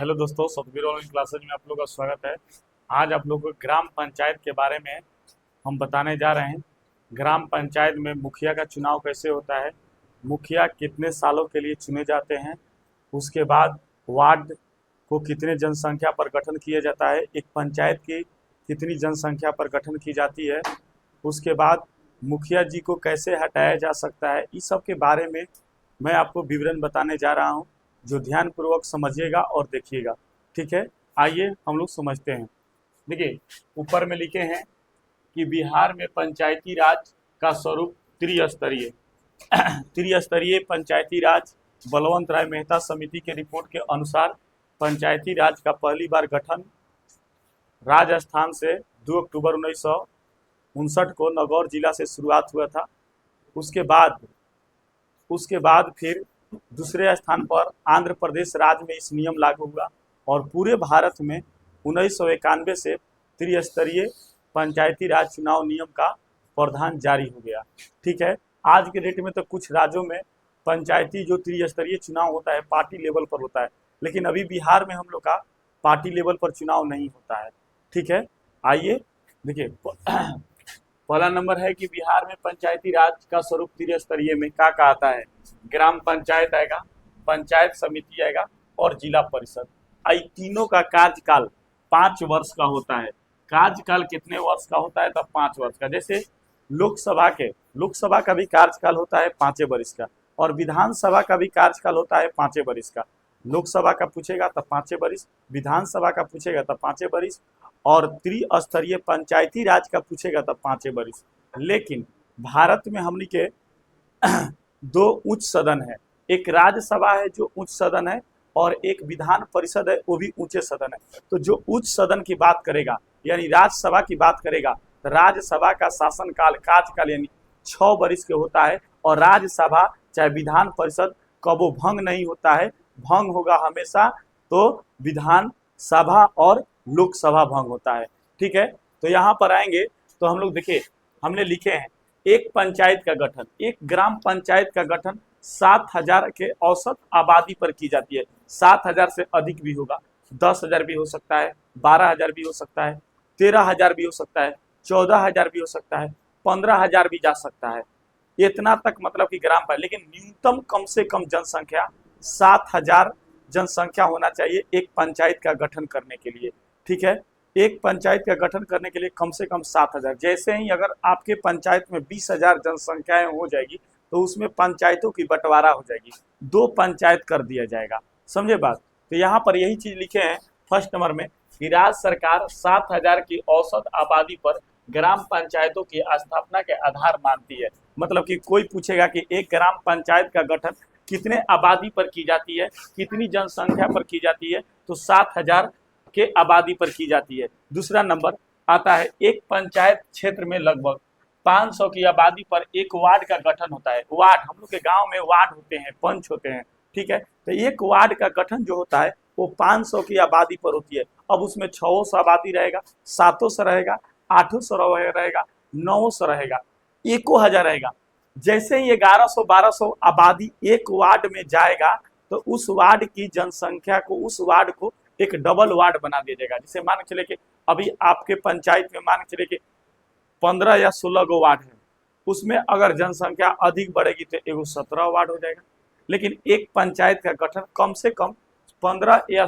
Hello दोस्तों, Satbir online classes में आप लोग का स्वागत है। आज आप लोगों को ग्राम पंचायत के बारे में हम बताने जा रहे हैं। ग्राम पंचायत में मुखिया का चुनाव कैसे होता है, मुखिया कितने सालों के लिए चुने जाते हैं, उसके बाद वार्ड को कितने जनसंख्या पर गठन किया जाता है, एक पंचायत की कितनी जनसंख्या पर गठन की जाती है, उसके बाद मुखिया जी को कैसे हटाया जा सकता है, इस सब के बारे में मैं आपको विवरण बताने जा रहा हूँ, जो ध्यानपूर्वक समझिएगा और देखिएगा। ठीक है, आइए हम लोग समझते हैं। देखिए, ऊपर में लिखे हैं कि बिहार में पंचायती राज का स्वरूप त्रिस्तरीय त्रिस्तरीय पंचायती राज बलवंत राय मेहता समिति के रिपोर्ट के अनुसार पंचायती राज का पहली बार गठन राजस्थान से 2 अक्टूबर 1959 को नागौर जिला से शुरुआत हुआ था। उसके बाद फिर दूसरे स्थान पर आंध्र प्रदेश राज्य में इस नियम लागू हुआ और पूरे भारत में 1991 से त्रिस्तरीय पंचायती राज चुनाव नियम का प्रावधान जारी हो गया। ठीक है, आज के डेट में तो कुछ राज्यों में पंचायती जो त्रिस्तरीय चुनाव होता है पार्टी लेवल पर होता है, लेकिन अभी बिहार में हम लोग का पार्टी लेवल पर चुनाव नहीं होता है। ठीक है, आइए देखिए, पहला नंबर है कि बिहार में पंचायती राज का स्वरूप त्रिस्तरीय में क्या आता है। ग्राम पंचायत आएगा, पंचायत समिति आएगा और जिला परिषद। आई तीनों का कार्यकाल 5 वर्ष का होता है। कार्यकाल कितने वर्ष का होता है? तब 5 वर्ष का। जैसे लोकसभा का भी कार्यकाल होता है 5 वर्ष का और विधानसभा का भी कार्यकाल होता है 5 वर्ष का। लोकसभा का पूछेगा तब 5 वर्ष, विधानसभा का पूछेगा तब 5 वर्ष और त्रिस्तरीय पंचायती राज का पूछेगा तब 5 वर्ष। लेकिन भारत में हमनी के 2 उच्च सदन है, एक राज्यसभा है जो उच्च सदन है और एक विधान परिषद है वो भी ऊंचे सदन है। तो जो उच्च सदन की बात करेगा यानी राज्यसभा की बात करेगा तो राज्यसभा का शासनकाल कार्यकाल यानी 6 वर्ष के होता है और राज्यसभा चाहे विधान परिषद कबो भंग नहीं होता है, भंग होगा हमेशा तो विधान सभा और लोकसभा भंग होता है। ठीक है, तो यहाँ पर आएंगे तो हम लोग देखिए, हमने लिखे हैं एक पंचायत का गठन, एक ग्राम पंचायत का गठन 7,000 के औसत आबादी पर की जाती है। 7,000 से अधिक भी होगा, 10,000 भी हो सकता है, 12,000 भी हो सकता है, 13,000 भी हो सकता है, 14,000 भी हो सकता है, 15,000 भी जा सकता है, इतना तक मतलब कि ग्राम पर। लेकिन न्यूनतम कम से कम जनसंख्या 7,000 जनसंख्या होना चाहिए एक पंचायत का गठन करने के लिए। ठीक है, एक पंचायत का गठन करने के लिए कम से कम 7,000। जैसे ही अगर आपके पंचायत में 20,000 जनसंख्याएं हो जाएगी तो उसमें पंचायतों की बंटवारा हो जाएगी, 2 पंचायत कर दिया जाएगा। समझे बात? तो यहाँ पर यही चीज लिखे हैं फर्स्ट नंबर में कि राज्य सरकार 7,000 की औसत आबादी पर ग्राम पंचायतों की स्थापना के आधार मानती है। मतलब कि कोई पूछेगा कि एक ग्राम पंचायत का गठन कितने आबादी पर की जाती है, कितनी जनसंख्या पर की जाती है, तो 7,000 के आबादी पर की जाती है। दूसरा नंबर आता है एक पंचायत क्षेत्र में लगभग 500 की आबादी पर एक वार्ड का गठन होता है। वार्ड, हम लोग के गांव में वार्ड होते हैं, पंच होते हैं। ठीक है, तो एक वार्ड का गठन जो होता है वो 500 की आबादी पर होती है। अब उसमें 600 आबादी रहेगा, 700 रहेगा, 800 रहेगा, 900 रहेगा, 1,000 रहेगा। जैसे ही 1100 1200 आबादी एक वार्ड में जाएगा तो उस वार्ड की जनसंख्या को, उस वार्ड को एक डबल वार्ड बना दिया जाएगा। जैसे मान के चले कि अभी आपके पंचायत में मान के चले कि 15 या 16 गो वार्ड है, उसमें अगर जनसंख्या अधिक बढ़ेगी तो एगो 17 वार्ड हो जाएगा। लेकिन एक पंचायत का गठन कम से कम 15 या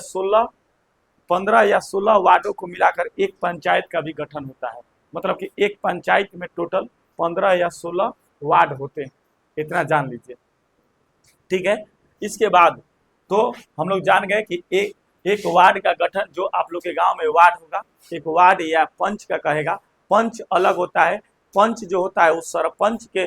16 वार्डों को मिलाकर एक पंचायत का भी गठन होता है। मतलब कि एक पंचायत में टोटल 15 या 16 वार्ड होते हैं, इतना जान लीजिए। ठीक है, इसके बाद तो हम लोग जान गए कि एक वार्ड का गठन, जो आप लोग के गांव में वार्ड होगा, एक वार्ड या पंच का कहेगा। पंच अलग होता है, पंच जो होता है वो सरपंच के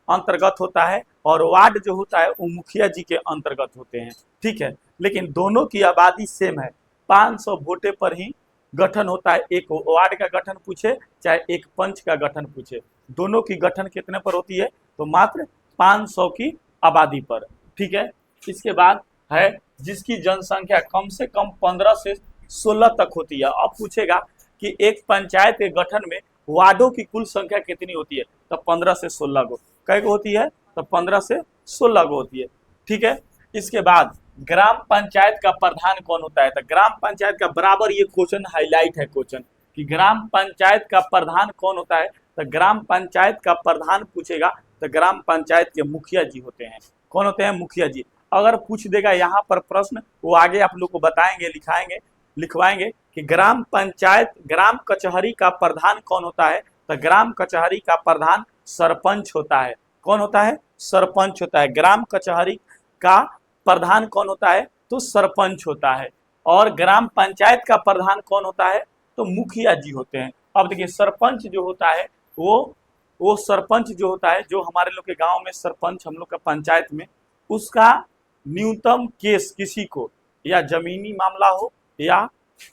अंतर्गत होता है और वार्ड जो होता है वो मुखिया जी के अंतर्गत होते हैं। ठीक है, लेकिन दोनों की आबादी सेम है, 500 वोटे पर ही गठन होता है। एक वार्ड का गठन पूछे चाहे एक पंच का गठन पूछे, दोनों की गठन कितने पर होती है? तो मात्र 500 की आबादी पर। ठीक है, इसके बाद है जिसकी जनसंख्या कम से कम 15 से 16 तक होती है। अब पूछेगा कि एक पंचायत के गठन में वार्डों की कुल संख्या कितनी होती है? तो 15 से 16 गो। कै गो होती है? तो 15 से 16 गो होती है। ठीक है, इसके बाद ग्राम पंचायत का प्रधान कौन होता है? तो ग्राम पंचायत का बराबर ये क्वेश्चन हाईलाइट है क्वेश्चन कि ग्राम पंचायत का प्रधान कौन होता है। तो ग्राम पंचायत का प्रधान पूछेगा तो ग्राम पंचायत के मुखिया जी होते हैं। कौन होते हैं? मुखिया जी। अगर पूछ देगा यहाँ पर प्रश्न, वो आगे आप लोग को बताएंगे, लिखाएंगे, लिखवाएंगे कि ग्राम पंचायत ग्राम कचहरी का प्रधान कौन होता है। तो ग्राम कचहरी का प्रधान सरपंच होता है। कौन होता है? सरपंच होता है। ग्राम कचहरी का प्रधान कौन होता है? तो सरपंच होता है। और ग्राम पंचायत का प्रधान कौन होता है? तो मुखिया जी होते हैं। अब देखिए सरपंच जो होता है वो सरपंच जो होता है, जो हमारे लोग के गांव में सरपंच हम लोग का पंचायत में, उसका न्यूनतम केस किसी को या जमीनी मामला हो या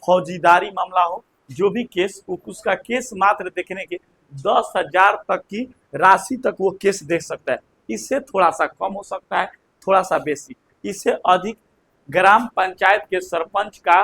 फौजीदारी मामला हो, जो भी केस, उसका केस मात्र देखने के 10,000 तक की राशि तक वो केस देख सकता है। इससे थोड़ा सा कम हो सकता है, थोड़ा सा बेसी, इससे अधिक ग्राम पंचायत के सरपंच का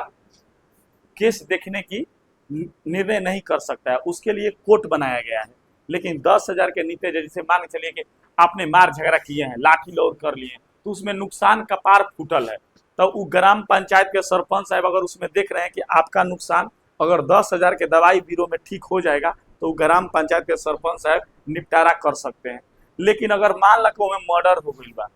केस देखने की निर्णय नहीं कर सकता है। उसके लिए कोर्ट बनाया गया है। लेकिन 10,000 के नीचे, जैसे मान के चलिए कि आपने मार झगड़ा किए हैं, लाठी लोर कर लिए, तो उसमें नुकसान का पार फूटल है, तो वो ग्राम पंचायत के सरपंच साहब अगर उसमें देख रहे हैं कि आपका नुकसान अगर 10,000 के दवाई बीरो में ठीक हो जाएगा, तो वो ग्राम पंचायत के सरपंच साहब निपटारा कर सकते हैं। लेकिन अगर मान ला कि में मर्डर हो गई बा,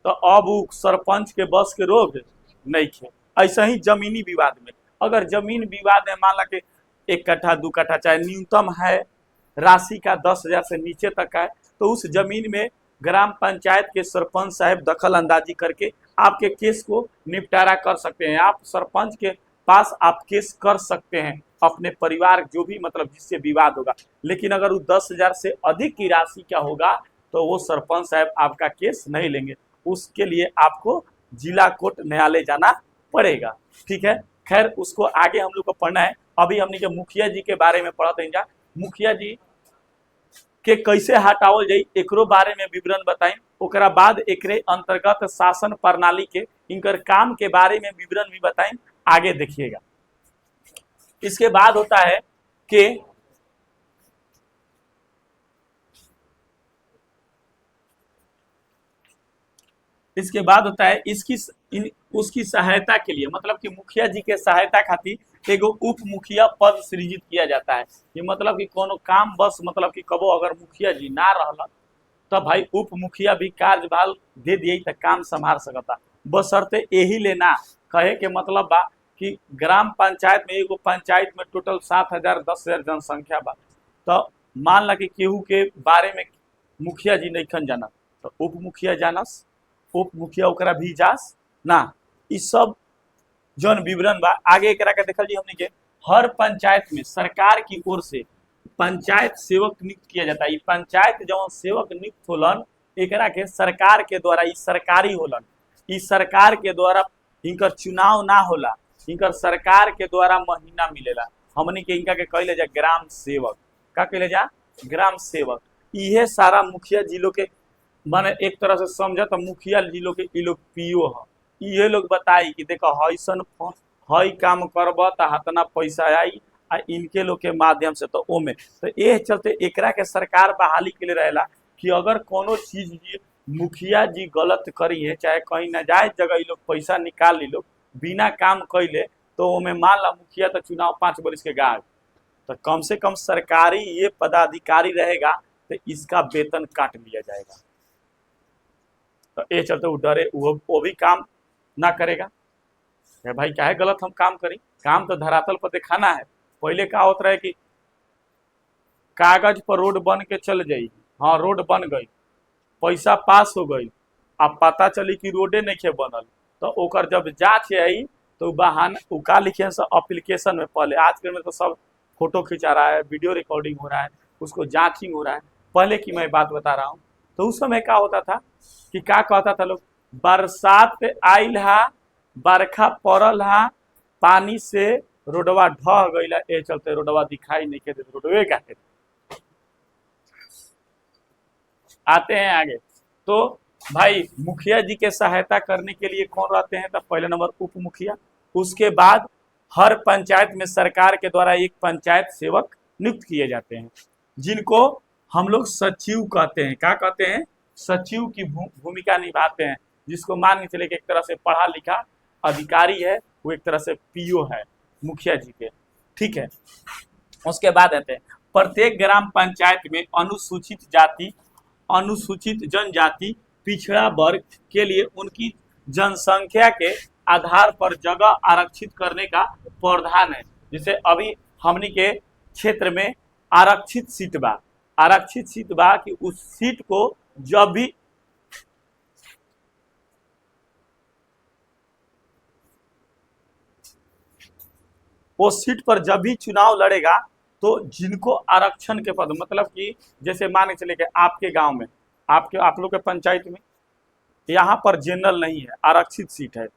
तो अब वो सरपंच के बस के रोग नहीं थे। ऐसा ही जमीनी विवाद में, अगर जमीन विवाद में मान ला कि 1 कट्ठा 2 कट्ठा चाहे न्यूनतम है राशि का 10,000 से नीचे तक का है, तो उस जमीन में ग्राम पंचायत के सरपंच साहब दखल अंदाजी करके आपके केस को निपटारा कर सकते हैं। आप सरपंच के पास आप केस कर सकते हैं अपने परिवार जो भी मतलब जिससे विवाद होगा। लेकिन अगर वो 10,000 से अधिक की राशि का होगा तो वो सरपंच साहब आपका केस नहीं लेंगे। उसके लिए आपको जिला कोर्ट न्यायालय जाना पड़ेगा। ठीक है, खैर उसको आगे हम लोग को पढ़ना है। अभी हमने के मुखिया जी के बारे में पढ़ा था, मुखिया जी के कैसे हटावल जाई एकरो बारे में विवरण बताई। ओकरा बाद एकरे अंतर्गत शासन प्रणाली के इनकर काम के बारे में विवरण भी बताई, आगे देखिएगा। इसके बाद होता है कि उसकी सहायता के लिए, मतलब कि मुखिया जी के सहायता खातिर एगो उप मुखिया पद सृजित किया जाता है। ये मतलब कि कोनो काम बस मतलब कि कबो अगर मुखिया जी ना रहला तो भाई उप मुखिया भी कार्यभार दे दिए तो काम संभाल सकता। बशर्ते यही लेना कहे के मतलब बा कि ग्राम पंचायत में एगो पंचायत में टोटल 7,000 10,000 जनसंख्या बा, तो मान ला कि केहू के बारे में मुखिया जी नहीं खन जाना तो उप मुखिया जानस, उप मुखिया ओकरा भी जास ना। इ सब जौन विवरण बा आगे एकरा के देखल जी हमनी के हर पंचायत में सरकार की ओर से पंचायत सेवक नियुक्त किया जाता है। ये पंचायत जौन सेवक नियुक्त होलन एकरा के सरकार के द्वारा, ई सरकारी होलन, ई सरकार के द्वारा इनकर चुनाव ना होला, इनकर सरकार के द्वारा महीना मिलेला। हमनी के इनका के कहले जा ग्राम सेवक। का कहले जा? ग्राम सेवक। इहे सारा मुखिया जिलों के माने एक तरह से समझ तो मुखिया जिलों के लोग पीओ है। ये लोग बताई कि देखो हईसन हई काम करब तो हतना पैसा आई आ इनके लोग के माध्यम से, तो ओमे तो ये चलते एकरा के सरकार बहाली के लिए रहेला कि अगर कोनो चीज मुखिया जी गलत करी है, चाहे कहीं नाजायज जगह लोग पैसा निकाल ली लोग बिना काम कैले, तो ओमे मान ला मुखिया तो चुनाव 5 वर्ष के गाड़, तो कम से कम सरकारी ये पदाधिकारी रहेगा तो इसका वेतन काट लिया जाएगा। तो ये चलते वो डरे, वो भी काम ना करेगा। भाई क्या है गलत हम काम करी, काम तो धरातल पर दिखाना है। पहले क्या होता है कि कागज पर रोड बन के चल जाई, हाँ रोड बन गई, पैसा पास हो गई, अब पता चली कि रोडे नहीं के बनल, तो ओकर जब जांच आई तो बहाना का लिखे से एप्लीकेशन में, पहले आजकल में तो सब फोटो खिंचा रहा है, वीडियो रिकॉर्डिंग हो रहा है, उसको जांचिंग हो रहा है। पहले की मैं बात बता रहा हूँ, तो उस समय क्या होता था कि क्या कहता था लोग, बरसात आइल हा, बरखा पड़ल हा, पानी से रोडवा ढह गईला, ए चलते रोडवा दिखाई नहीं के देते, रोडवे का है। आते हैं आगे, तो भाई मुखिया जी के सहायता करने के लिए कौन रहते हैं? तो पहले नंबर उप मुखिया, उसके बाद हर पंचायत में सरकार के द्वारा एक पंचायत सेवक नियुक्त किए जाते हैं, जिनको हम लोग सचिव कहते हैं। क्या कहते हैं? सचिव की भूमिका निभाते हैं। जिसको मान के चले कि एक तरह से पढ़ा लिखा अधिकारी है, वो एक तरह से पीओ है मुखिया जी के। ठीक है, उसके बाद आते हैं प्रत्येक ग्राम पंचायत में अनुसूचित जाति, अनुसूचित जनजाति, पिछड़ा वर्ग के लिए उनकी जनसंख्या के आधार पर जगह आरक्षित करने का प्रावधान है। जैसे अभी हमनी के क्षेत्र में आरक्षित सीट बा, आरक्षित सीट बा कि उस सीट को जब भी वो सीट पर जब भी चुनाव लड़ेगा तो जिनको आरक्षण के पद, मतलब कि जैसे मान के चले कि आपके गांव में, आप लोग के पंचायत में यहाँ पर जनरल नहीं है, आरक्षित सीट है।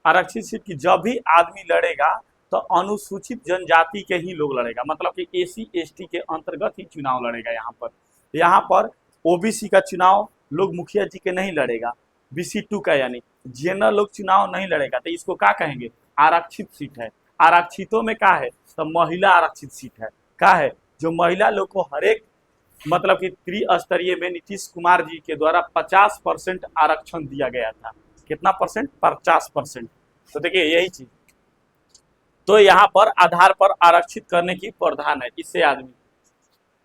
आरक्षित सीट की जब भी आदमी लड़ेगा तो अनुसूचित जनजाति के ही लोग लड़ेगा, मतलब कि एसी एसटी के अंतर्गत ही चुनाव लड़ेगा। यहाँ पर ओबीसी का चुनाव लोग मुखिया जी के नहीं लड़ेगा, BC2 का यानी जनरल लोग चुनाव नहीं लड़ेगा। तो इसको क्या कहेंगे? आरक्षित सीट है। आरक्षितों में क्या है? तो महिला आरक्षित सीट है। क्या है? जो महिला लोग को हर एक, मतलब कि त्रिस्तरीय में नीतीश कुमार जी के द्वारा 50% आरक्षण दिया गया था। कितना परसेंट? 50%। तो देखिए यही चीज, तो यहाँ पर आधार पर आरक्षित करने की प्रावधान है, इससे आदमी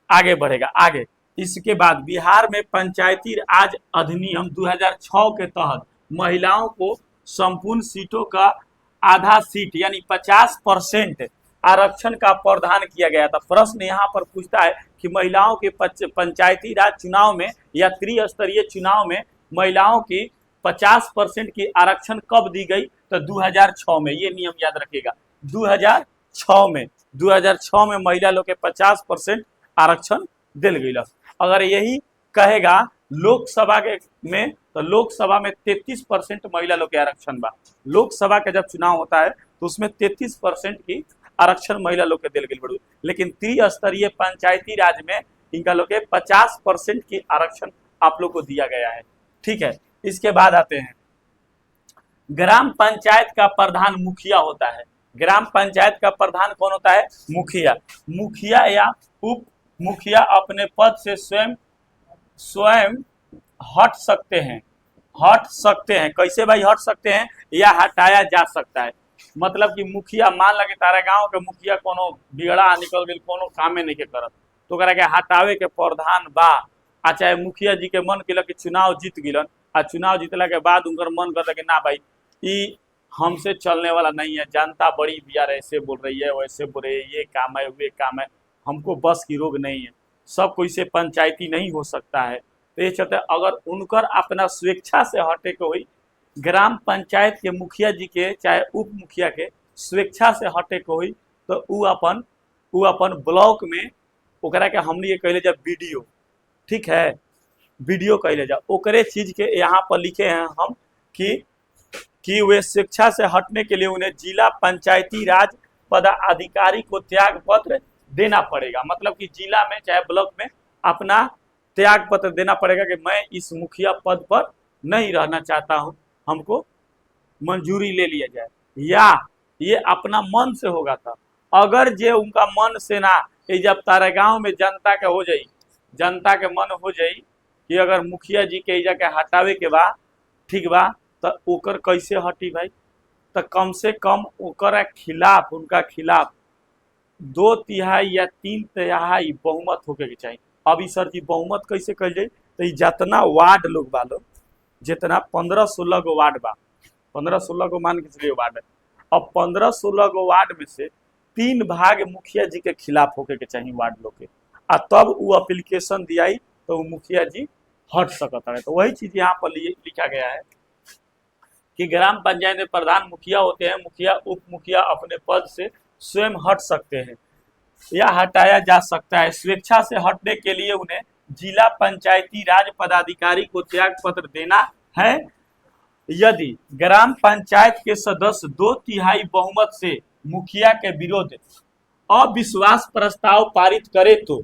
आगे बढ़ेगा। आगे इसके बाद बिहार में पंचायती राज अधिनियम 2006 के तहत महिलाओं को संपूर्ण सीटों का आधा सीट यानी 50% आरक्षण का प्रावधान किया गया था। प्रश्न यहाँ पर पूछता है कि महिलाओं के पंचायती राज चुनाव में या त्रिस्तरीय चुनाव में महिलाओं की 50% की आरक्षण कब दी गई? तो 2006 में। ये नियम याद रखिएगा, 2006 में महिला लोग के 50% आरक्षण दिल गई। अगर यही कहेगा लोकसभा के में, तो लोकसभा में 33% महिला लोग के आरक्षण बा। लोकसभा का जब चुनाव होता है तो उसमें 33% की आरक्षण महिला लोग के दिल गई। लेकिन त्रिस्तरीय पंचायती राज में इनका लोग के 50% की आरक्षण आप लोग को दिया गया है। ठीक है, इसके बाद आते हैं ग्राम पंचायत का प्रधान मुखिया होता है। ग्राम पंचायत का प्रधान कौन होता है? मुखिया। मुखिया या उप मुखिया अपने पद से स्वयं हट सकते हैं। हट सकते हैं कैसे भाई? हट सकते हैं या हटाया जा सकता है। मतलब कि मुखिया, मान लगे तारा गांव के मुखिया कोनो बिगड़ा निकल गई, कोनो कामे नहीं के करत, तो ओकरा के हटावे के प्रावधान बा। आ चाहे मुखिया जी के मन के चुनाव जीत गिलन, आ चुनाव जीतला के बाद उनकर मन कर कि ना भाई ये हमसे चलने वाला नहीं है, जनता बड़ी बियार ऐसे बोल रही है, वैसे बोल रही है, ये काम है, वे काम है, हमको बस की रोग नहीं है, सब कोई से पंचायती नहीं हो सकता है। तो ये चलते अगर उनकर अपना स्वेच्छा से हटे के हुई, ग्राम पंचायत के मुखिया जी के चाहे उप मुखिया के स्वेच्छा से हटे के हुई, तो उ अपन ब्लॉक में ओकरा के हमने ये कहले जा वीडियो, ठीक है, वीडियो कहले जा, ओकरे चीज के यहाँ पर लिखे हैं हम कि वे स्वेच्छा से हटने के लिए उन्हें जिला पंचायती राज पदाधिकारी को त्याग पत्र देना पड़ेगा। मतलब कि जिला में चाहे ब्लॉक में अपना त्याग पत्र देना पड़ेगा कि मैं इस मुखिया पद पर नहीं रहना चाहता हूं, हमको मंजूरी ले लिया जाए। या ये अपना मन से होगा था। अगर जे उनका मन से ना, जब तारा गांव में जनता के हो जाई, जनता के मन हो जाई कि अगर मुखिया जी के जाके हटावे के बा, ठीक बा, तो ओकर कैसे हटी भाई? तो कम से कम ओकर खिलाफ, उनका खिलाफ 2/3 या 3/3 बहुमत होके के चाहिए। अभी सर जी बहुमत कैसे कल जाए? तो जितना वार्ड लोग बा, लोग जितना 15-16 गो वार्ड बा, 15-16 गो मान के चलिए वार्ड है, अब 15-16 गो वार्ड में से 3 भाग मुखिया जी के खिलाफ होके के चाहिए वार्ड लोग के, आ तब वो एप्लीकेशन दियाई तो मुखिया जी हट सकता है। तो वही चीज यहाँ पर लिखा गया है कि ग्राम पंचायत में प्रधान मुखिया होते हैं, मुखिया उप मुखिया अपने पद से स्वयं हट सकते हैं या हटाया जा सकता है। स्वेच्छा से हटने के लिए उन्हें जिला पंचायती राज पदाधिकारी को त्याग पत्र देना है। यदि ग्राम पंचायत के सदस्य 2/3 बहुमत से मुखिया के विरुद्ध अविश्वास प्रस्ताव पारित करे तो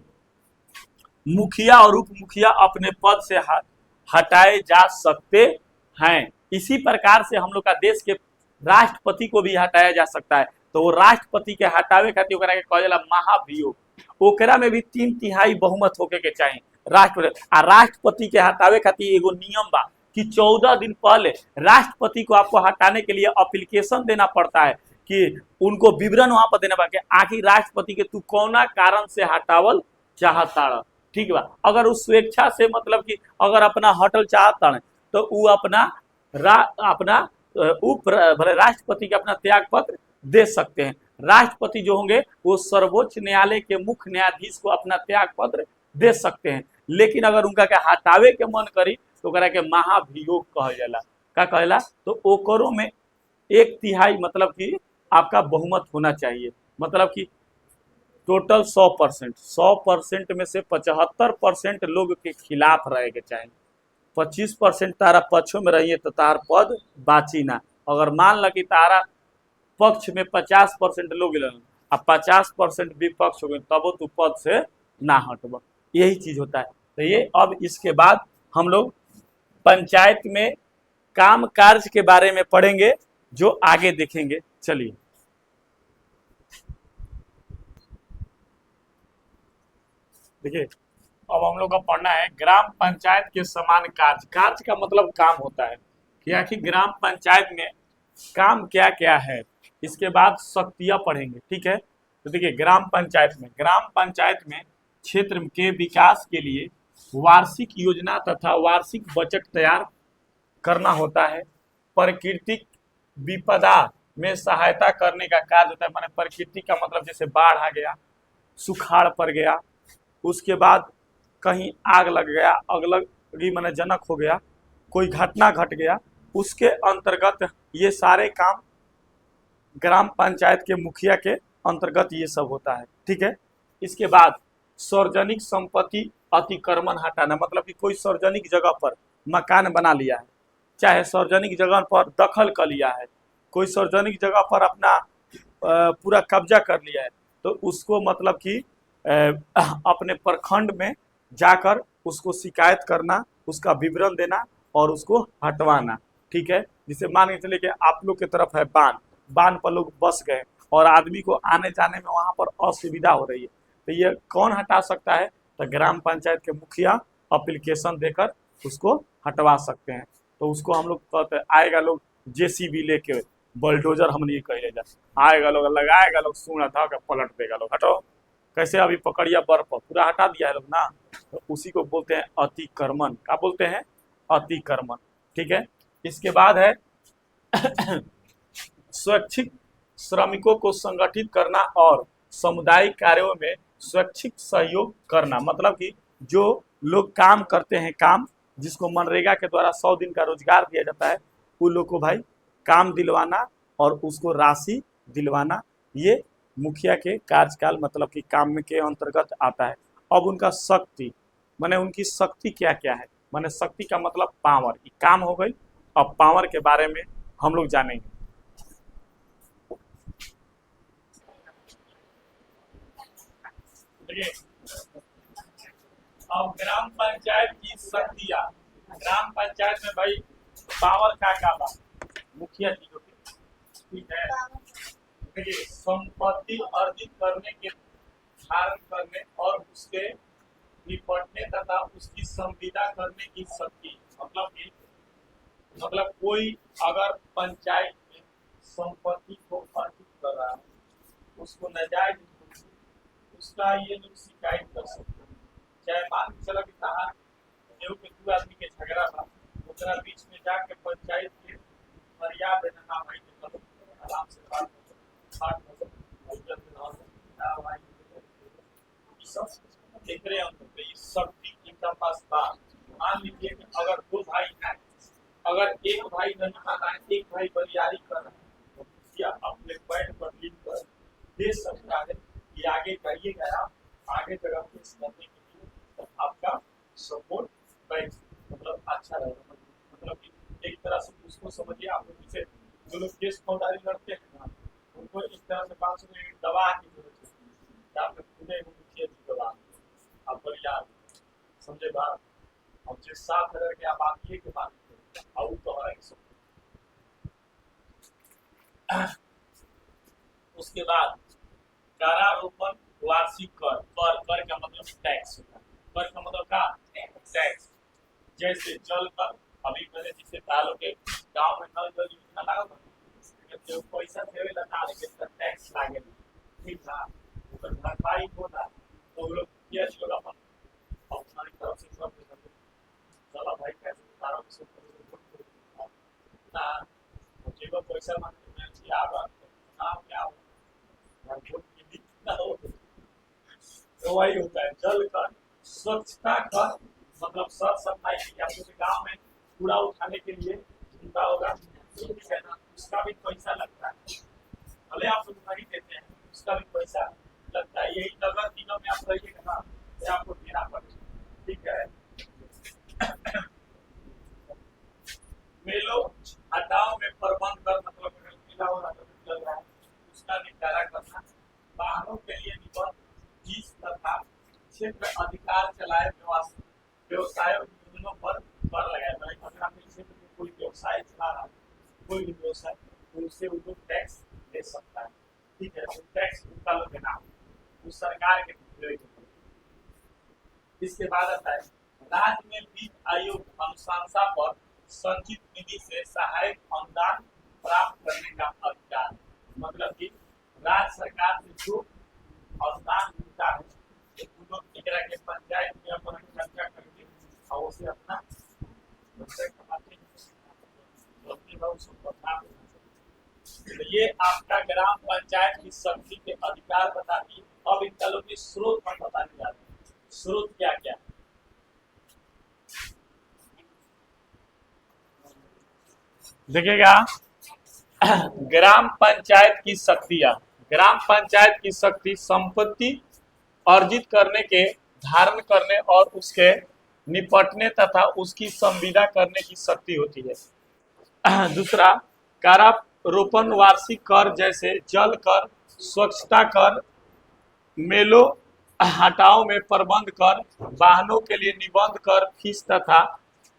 मुखिया और उप मुखिया अपने पद से हटाए जा सकते हैं। इसी प्रकार से हम लोग का देश के राष्ट्रपति को भी हटाया जा सकता है। तो वो राष्ट्रपति के हटावे खातिर ओकरा के कहल जाला महाभियोग, ओकरा में भी 3/3 बहुमत होके के चाहिए राष्ट्रपति। आ राष्ट्रपति के हटावे खातिर एगो नियम बा कि 14 दिन पहले राष्ट्रपति को आपको हटाने के लिए एप्लीकेशन देना पड़ता है, कि उनको विवरण वहां पर देना पड़ता है आखिर राष्ट्रपति के तू कौना कारण से हटावल चाहता रह। ठीक बा, अगर उस स्वेच्छा से मतलब कि अगर अपना हटल चाहता है तो वो अपना अपना राष्ट्रपति के अपना त्याग पत्र दे सकते हैं। राष्ट्रपति जो होंगे वो सर्वोच्च न्यायालय के मुख्य न्यायाधीश को अपना त्याग पत्र दे सकते हैं। लेकिन अगर उनका क्या हटावे के मन करी तो करा के महाभियोग कहल जाला। का कहला तो ओकरों में 1/3 मतलब कि आपका बहुमत होना चाहिए, मतलब कि टोटल 100% में से 75% लोग के खिलाफ रहे के चाहिए, 25% तारा पक्षों में रहिए तो तार पद बाची ना। अगर मान ल कि तारा पक्ष में 50% लोग आ 50% विपक्ष हो गए तब तू पद से ना हटब, यही चीज होता है। तो ये अब इसके बाद हम लोग पंचायत में काम कार्य के बारे में पढ़ेंगे जो आगे देखेंगे। चलिए देखिए, अब हम लोग का पढ़ना है ग्राम पंचायत के समान कार्य। कार्य का मतलब काम होता है कि आखिर ग्राम पंचायत में काम क्या क्या है। इसके बाद शक्तियां पढ़ेंगे। ठीक है, तो देखिए ग्राम पंचायत में क्षेत्र के विकास के लिए वार्षिक योजना तथा वार्षिक बजट तैयार करना होता है। प्राकृतिक विपदा में सहायता करने का कार्य होता है। माने प्रकृति का मतलब जैसे बाढ़ आ गया, सुखाड़ पड़ गया, उसके बाद कहीं आग लग गया, अगलगी माने जनक हो गया, कोई घटना घट गया, उसके अंतर्गत ये सारे काम ग्राम पंचायत के मुखिया के अंतर्गत ये सब होता है। ठीक है, इसके बाद सार्वजनिक संपत्ति अतिक्रमण हटाना, मतलब कि कोई सार्वजनिक जगह पर मकान बना लिया है, चाहे सार्वजनिक जगह पर दखल कर लिया है, कोई सार्वजनिक जगह पर अपना पूरा कब्जा कर लिया है, तो उसको मतलब कि अपने प्रखंड में जाकर उसको शिकायत करना, उसका विवरण देना और उसको हटवाना। ठीक है, जिसे मान के चले कि आप लोग की तरफ है बांध पर लोग बस गए और आदमी को आने जाने में वहां पर असुविधा हो रही है, तो ये कौन हटा सकता है? तो ग्राम पंचायत के मुखिया एप्लीकेशन देकर उसको हटवा सकते हैं। तो उसको हम लोग कहते हैं, आएगा लोग जेसीबी लेके, बुलडोजर हम नहीं कहे जा, आएगा लोग लगाएगा लोग सूंढ़ था के पलट देगा लोग, हटो कैसे अभी पकड़िया बर्फ पूरा हटा दिया है लोग ना, तो उसी को बोलते हैं अतिक्रमण। क्या बोलते हैं? अतिक्रमण। ठीक है, इसके बाद है स्वैच्छिक श्रमिकों को संगठित करना और सामुदायिक कार्यों में स्वैच्छिक सहयोग करना, मतलब कि जो लोग काम करते हैं, काम जिसको मनरेगा के द्वारा 100 दिन का रोजगार दिया जाता है, उन लोग को भाई काम दिलवाना और उसको राशि दिलवाना, ये मुखिया के कार्यकाल मतलब कि काम के अंतर्गत आता है। अब उनका शक्ति माने उनकी शक्ति क्या क्या है, माने शक्ति का मतलब पावर, काम हो गई। अब पावर के बारे में हम लोग जानेंगे। अब ग्राम पंचायत की शक्तियां, ग्राम पंचायत में भाई पावर का बात मुखिया जी को। ठीक है, देखिए संपत्ति अर्जित करने के धारण करने और उसके निपटने तथा उसकी संविदा करने की शक्ति, मतलब कोई अगर पंचायत में संपत्ति को अर्जित कर रहा है, उसको नाजायज उसका ये लोग शिकायत कर सकते हैं। चाहे मान के चला कि कहा केहू के दू आदमी के झगड़ा बा, ओकरा बीच में जाके पंचायत के मर्यादा देना ना भाई के करो, आराम से बात करो, देख रहे हम तो ये शक्ति इनका पास था। मान लीजिए कि अगर दो भाई हैं, अगर एक भाई नहीं माना है, एक भाई बरियारी कर रहा है, तो मुखिया अपने पैड पर लिख कर दे सकता है कि आगे करिएगा, आगे जगह फेस करने के लिए तो आपका सपोर्ट बैंक मतलब अच्छा रहेगा। मतलब कि एक तरह से उसको समझिए, आप लोग जैसे जो लोग केस फौजदारी लड़ते हैं ना, उनको इस तरह से बात सुनिए, गवाह की जरूरत है, आप खुदे मुखिया जी गवाह, आप बरियार समझे बात, और जिस साथ रह के आप आगे के बात और तो उसके बाद करारोपण वार्षिक कर, का मतलब टैक्स होता है। कर का मतलब का टैक्स, जैसे जल कर, अभी मैंने जिसे तालों के गांव में नल जल योजना लागू कर जो पैसा देवे ला ना लेके टैक्स लागे ठीक ना ओकर भरपाई होला तो लोग किया छोड़ा अपन हमारी तरफ से सब चला भाई कैसे तारों से ना मुझे को पैसा मांगते मैं कि आवा ना क्या हो वोट की भी ना हो तो वही होता है जल का स्वच्छता का मतलब सर सफाई की आपके गांव में कूड़ा उठाने के लिए चिंता होगा ठीक है ना उसका भी पैसा लगता है भले आप लोग नहीं देते हैं उसका भी पैसा लगता है यही नगर निगम में आप रहिएगा ना तो आपको देना पड़ेगा ठीक है मेलों हटाओ में प्रबंध कर मतलब मेला हो रहा चल रहा है उसका निपटारा करना वाहनों के लिए निबंध फीस तथा क्षेत्र अधिकार चलाए व्यवसाय योजनाओं पर कर लगाया जाए अगर आपके क्षेत्र में कोई व्यवसाय चला रहा है कोई भी व्यवसाय तो उससे उनको टैक्स दे सकता है ठीक है तो टैक्स उनका लोग देना उस सरकार के इसके बाद आता है राज्य में वित्त आयोग अनुशंसा पर संचित निधि से सहायक अनुदान प्राप्त करने का अधिकार मतलब कि राज्य सरकार से जो अनुदान मिलता है के पंचायत में अपन चर्चा करके और उसे अपना तो ये आपका ग्राम पंचायत की शक्ति के अधिकार बताती है अब इन दलों के स्रोत पर बताने जाते हैं स्रोत क्या क्या देखिएगा ग्राम पंचायत की शक्तियां ग्राम पंचायत की शक्ति संपत्ति अर्जित करने के धारण करने और उसके निपटने तथा उसकी संविदा करने की शक्ति होती है दूसरा कारारोपण वार्षिक कर जैसे जल कर स्वच्छता कर मेलों हटाओ में प्रबंध कर वाहनों के लिए निबंध कर फीस तथा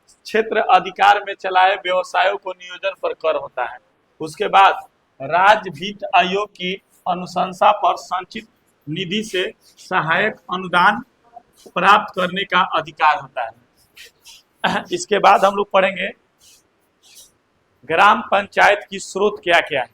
क्षेत्र अधिकार में चलाए व्यवसायों को नियोजन पर कर होता है उसके बाद राज्य वित्त आयोग की अनुशंसा पर संचित निधि से सहायक अनुदान प्राप्त करने का अधिकार होता है इसके बाद हम लोग पढ़ेंगे ग्राम पंचायत की स्रोत क्या क्या है